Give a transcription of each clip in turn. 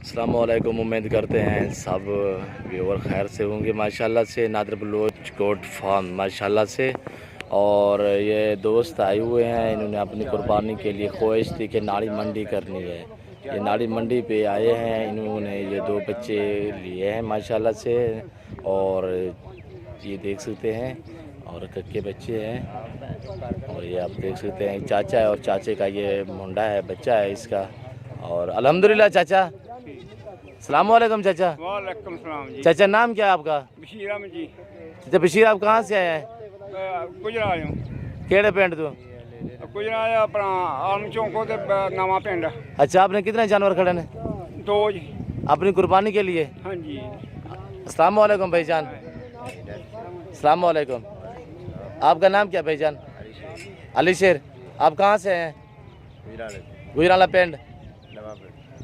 अस्सलामुअलैकुम। उम्मीद करते हैं सब व्यूवर खैर से होंगे माशाल्लाह से। नादर बलोच गोट फार्म माशाल्लाह से। और ये दोस्त आए हुए हैं, इन्होंने अपनी कुर्बानी के लिए ख्वाहिश थी कि नाड़ी मंडी करनी है। ये नाड़ी मंडी पे आए हैं, इन्होंने ये 2 बच्चे लिए हैं माशाल्लाह से। और ये देख सकते हैं और कक्के बच्चे हैं। और ये आप देख सकते हैं चाचा है और चाचे का ये मुंडा है, बच्चा है इसका। और अल्हम्दुलिल्लाह चाचा। अस्सलाम वालेकुम चाचा। वालेकुम सलाम जी। चाचा नाम क्या है आपका? बशीर अहमद जी। चाचा बशीर, आप कहाँ से आए हैं? गुजरात हूँ। केड़े पिंड तो? गुजरात अपना आलम चौंको ते नवा पिंड। अच्छा, आपने कितने जानवर खड़े हैं? 2 जी। अपनी कुर्बानी के लिए? हाँ जी। अस्सलाम वालेकुम भाईजान। अस्सलाम वालेकुम। आपका नाम क्या भाईजान? अली शेर। आप कहाँ से हैं? गुजराला पिंड।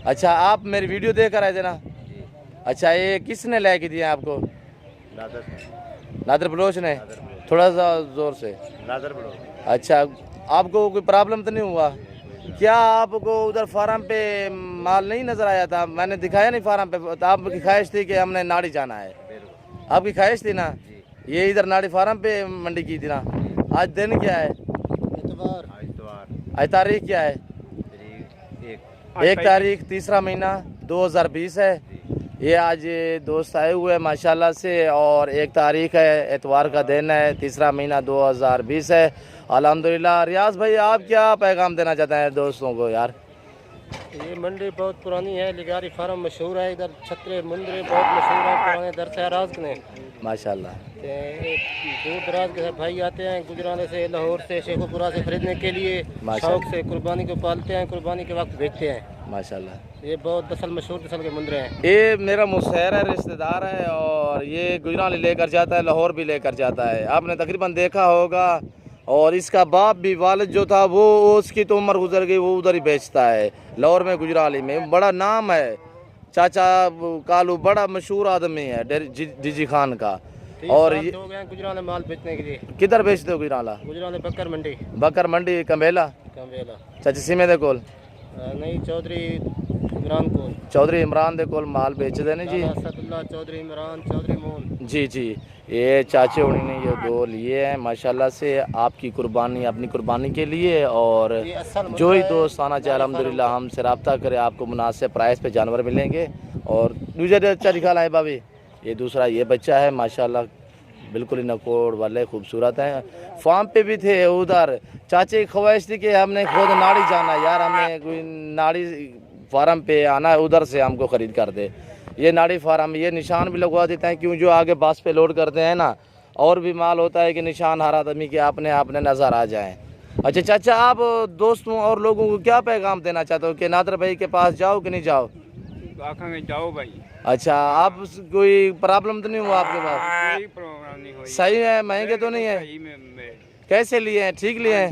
अच्छा, आप मेरी वीडियो देख कर आए थे ना? अच्छा, ये किसने ला के दिया आपको? नादर बलोच ने। थोड़ा सा जोर से। नादर बलोच। अच्छा, आपको कोई प्रॉब्लम तो नहीं हुआ? क्या आपको उधर फार्म पे माल नहीं नज़र आया था? मैंने दिखाया नहीं फार्म पे, तो आपकी ख्वाहिश थी कि हमने नाड़ी जाना है। आपकी ख्वाहिश थी ना? ये इधर नाड़ी फार्म पे मंडी की थी ना? आज दिन क्या है? आज तारीख क्या है? 1 तारीख 3रा महीना 2020 है। ये आज ये दोस्त आए हुए हैं माशाल्लाह से। और 1 तारीख है, एतवार का दिन है, 3रा महीना 2020 है। अल्हम्दुलिल्लाह। रियाज भाई, आप क्या पैगाम देना चाहते हैं दोस्तों को यार? ये मंडी बहुत पुरानी है, लिगारी फार्म मशहूर है, इधर छतरे मुंदरे बहुत मशहूर है, पुराने दरसे राज ने माशाल्लाह। दूर दराज के भाई आते हैं गुजरात से, लाहौर से, शेखुपुरा से खरीदने के लिए। शौक से कुर्बानी को पालते हैं, कुर्बानी के वक्त बेचते हैं माशाल्लाह। ये बहुत दसल मशहूर दसल के मुंदरे हैं। ये मेरा मुसहर है, रिश्तेदार है। और ये गुजरात लेकर जाता है, लाहौर भी लेकर जाता है, आपने तकरीबन देखा होगा। और इसका बाप भी, वालिद जो था वो उसकी तो उम्र गुजर गई, वो उधर ही बेचता है लाहौर में, गुजराली में। बड़ा नाम है चाचा कालू, बड़ा मशहूर आदमी है डिजी खान का। और ये हो गए गुजरात में माल बेचने के लिए। किधर बेचते हो गुजराला? गुजरात बकर मंडी। बकर मंडी कंबेला चाचा सीमे दे कोल? नहीं, चौधरी इमरान को। चौधरी इमरान दे कोल माल बेच देने जी। चौधरी इमरान, चौधरी मोहन जी जी। ये चाचे उन्हीं ने ये 2 लिए हैं माशाल्लाह से, आपकी कुर्बानी, अपनी कुर्बानी के लिए। और जो ही दोस्त आना चाहे अल्हम्दुलिल्लाह हमसे रब्ता करे, आपको मुनासिब प्राइस पे जानवर मिलेंगे। और दूसरे अच्छा दिखा लाए भाभी, ये दूसरा ये बच्चा है माशाल्लाह, बिल्कुल ही नकोड़ वाले खूबसूरत हैं। फार्म पे भी थे उधर, चाचे की ख्वाहिश थी कि हमने खुद नाड़ी जाना यार, हमें कोई नाड़ी फार्म पे आना है, उधर से हमको ख़रीद कर दे। ये नाड़ी फार्म, ये निशान भी लगवा देते हैं, क्यों जो आगे बस पे लोड करते हैं ना, और भी माल होता है कि निशान हर आदमी के आपने नज़र आ जाएँ। अच्छा चाचा, आप दोस्तों और लोगों को क्या पैगाम देना चाहते हो कि नादर भाई के पास जाओ कि नहीं जाओ? आखेंगे जाओ भाई। अच्छा, आप कोई प्रॉब्लम तो नहीं हुआ आपके पास? कोई प्रॉब्लम नहीं हुई। सही है, महंगे तो नहीं है? कैसे लिए हैं? ठीक लिए हैं?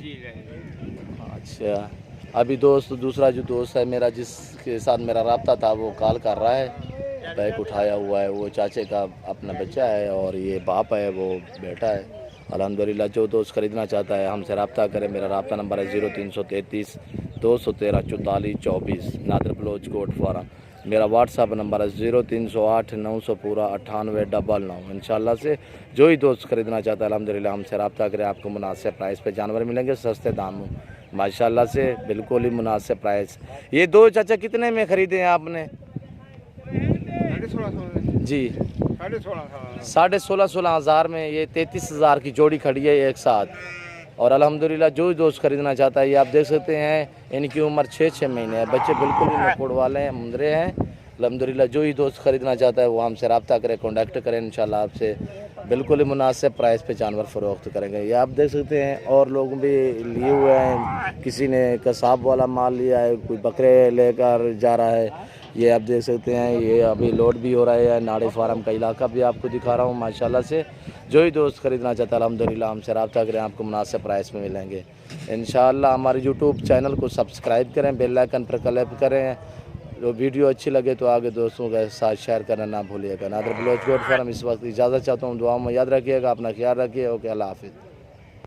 अच्छा, अभी दूसरा जो दोस्त है मेरा, जिसके साथ मेरा रब्ता था, वो कॉल कर रहा है, बैग उठाया हुआ है, वो चाचे का अपना बच्चा है। और ये बाप है, वो बेटा है। अल्हम्दुलिल्लाह। जो दोस्त ख़रीदना चाहता है हमसे रब्ता करें। मेरा रब्ता नंबर है 0333 213 44 24, नादर बलोच गोट फार्म। मेरा व्हाट्सअप नंबर है 0308 900 पूरा 9899। इंशाल्लाह से जो ही दोस्त ख़रीदना चाहता है अल्हम्दुलिल्लाह हमसे रब्ता करें, आपको मुनासिब प्राइस पे जानवर मिलेंगे, सस्ते दामों माशाल्लाह से, बिल्कुल ही मुनासिब प्राइस। ये 2 चाचा कितने में ख़रीदे हैं आपने? 16,500 जी, 16,500 हज़ार में ये 33,000 की जोड़ी खड़ी है एक साथ। और अल्हम्दुलिल्लाह जो ही दोस्त ख़रीदना चाहता है, ये आप देख सकते हैं, इनकी उम्र 6 महीने है, बच्चे बिल्कुल ही नकोड़ वाले हैं, मुंदरे हैं। अल्हम्दुलिल्लाह जो ही दोस्त ख़रीदना चाहता है वो हमसे रब्ता करें, कॉन्टैक्ट करें, इंशाल्लाह आपसे बिल्कुल ही मुनासिब प्राइस पे जानवर फ़रोख्त करेंगे। ये आप देख सकते हैं और लोग भी लिए हुए हैं, किसी ने कसाब वाला माल लिया है, कोई बकरे लेकर जा रहा है। ये आप देख सकते हैं, ये अभी लोड भी हो रहा है। नाड़ी फार्म का इलाका भी आपको दिखा रहा हूँ माशाल्लाह से। जो ही दोस्त ख़रीदना चाहता है अल्हम्दुलिल्लाह हमसे रब्ता करें, आपको मुनासिब प्राइस में मिलेंगे इंशाल्लाह। हमारे यूट्यूब चैनल को सब्सक्राइब करें, बेल आइकन पर क्लिक करें। जो वीडियो अच्छी लगे तो आगे दोस्तों के साथ शेयर करना ना भूलिएगा। नादर बलोच गोट फार्म इस वक्त इजाज़त चाहता हूँ, दुआ में याद रखिएगा, अपना ख्याल रखिए। ओके, अल्लाह हाफिज़।